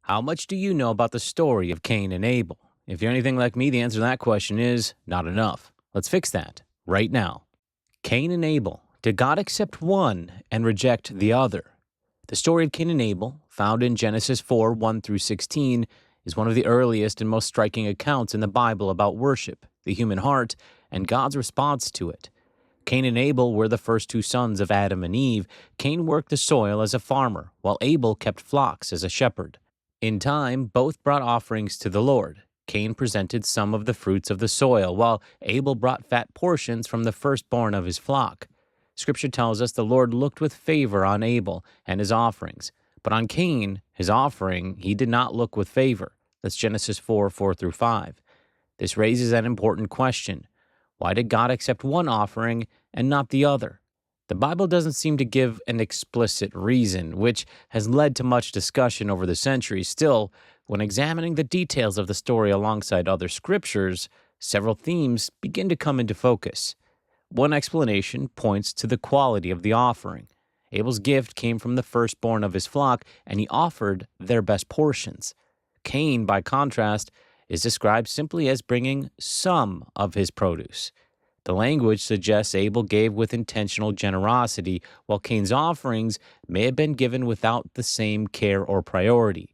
How much do you know about the story of Cain and Abel? If you're anything like me, the answer to that question is not enough. Let's fix that right now. Cain and Abel. Did God accept one and reject the other? The story of Cain and Abel, found in Genesis 4 1 through 16, is one of the earliest and most striking accounts in the Bible about worship, the human heart, and God's response to it. Cain and Abel were the first two sons of Adam and Eve. Cain worked the soil as a farmer, while Abel kept flocks as a shepherd. In time, both brought offerings to the Lord. Cain presented some of the fruits of the soil, while Abel brought fat portions from the firstborn of his flock. Scripture tells us the Lord looked with favor on Abel and his offerings, but on Cain, his offering, he did not look with favor. That's Genesis 4 4 through 5. This raises an important question. Why did God accept one offering and not the other? The Bible doesn't seem to give an explicit reason, which has led to much discussion over the centuries. Still, when examining the details of the story alongside other scriptures, several themes begin to come into focus. One explanation points to the quality of the offering. Abel's gift came from the firstborn of his flock, and he offered their best portions. Cain, by contrast, is described simply as bringing some of his produce. The language suggests Abel gave with intentional generosity, while Cain's offerings may have been given without the same care or priority.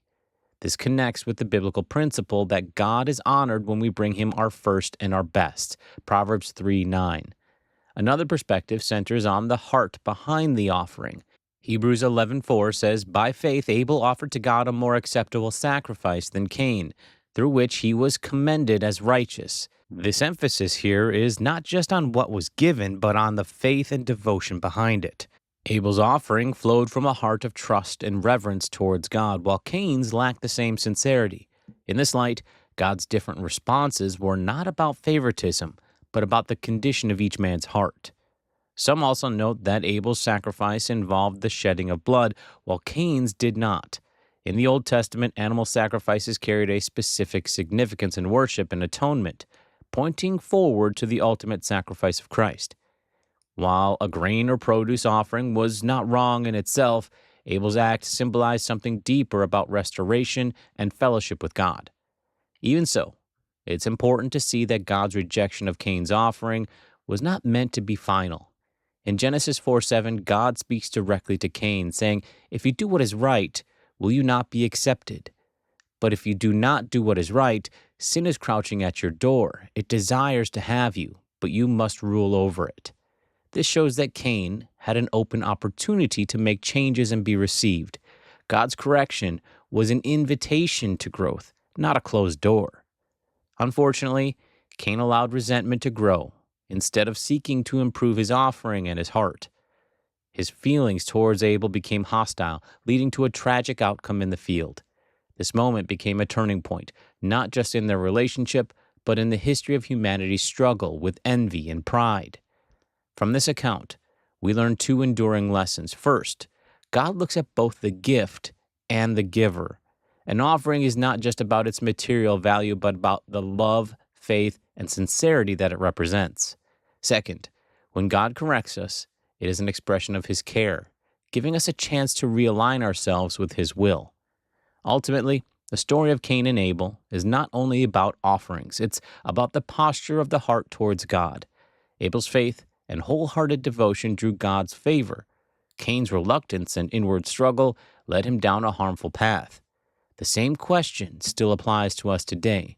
This connects with the biblical principle that God is honored when we bring him our first and our best, Proverbs 3:9. Another perspective centers on the heart behind the offering. Hebrews 11:4 says, "By faith Abel offered to God a more acceptable sacrifice than Cain, through which he was commended as righteous." This emphasis here is not just on what was given, but on the faith and devotion behind it. Abel's offering flowed from a heart of trust and reverence towards God, while Cain's lacked the same sincerity. In this light, God's different responses were not about favoritism, but about the condition of each man's heart. Some also note that Abel's sacrifice involved the shedding of blood, while Cain's did not. In the Old Testament, animal sacrifices carried a specific significance in worship and atonement, pointing forward to the ultimate sacrifice of Christ. While a grain or produce offering was not wrong in itself, Abel's act symbolized something deeper about restoration and fellowship with God. Even so, it's important to see that God's rejection of Cain's offering was not meant to be final. In Genesis 4:7, God speaks directly to Cain, saying, "If you do what is right, will you not be accepted? But if you do not do what is right, sin is crouching at your door. It desires to have you, but you must rule over it." This shows that Cain had an open opportunity to make changes and be received. God's correction was an invitation to growth, not a closed door. Unfortunately, Cain allowed resentment to grow, instead of seeking to improve his offering and his heart. His feelings towards Abel became hostile, leading to a tragic outcome in the field. This moment became a turning point, not just in their relationship, but in the history of humanity's struggle with envy and pride. From this account, we learn two enduring lessons. First, God looks at both the gift and the giver. An offering is not just about its material value, but about the love, faith, and sincerity that it represents. Second, when God corrects us, it is an expression of his care, giving us a chance to realign ourselves with his will. Ultimately, the story of Cain and Abel is not only about offerings, it's about the posture of the heart towards God. Abel's faith and wholehearted devotion drew God's favor. Cain's reluctance and inward struggle led him down a harmful path. The same question still applies to us today.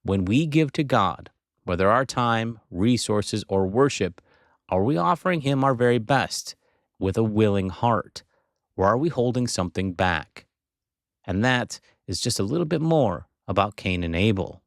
When we give to God, whether our time, resources, or worship, are we offering him our very best with a willing heart, or are we holding something back? And that is just a little bit more about Cain and Abel.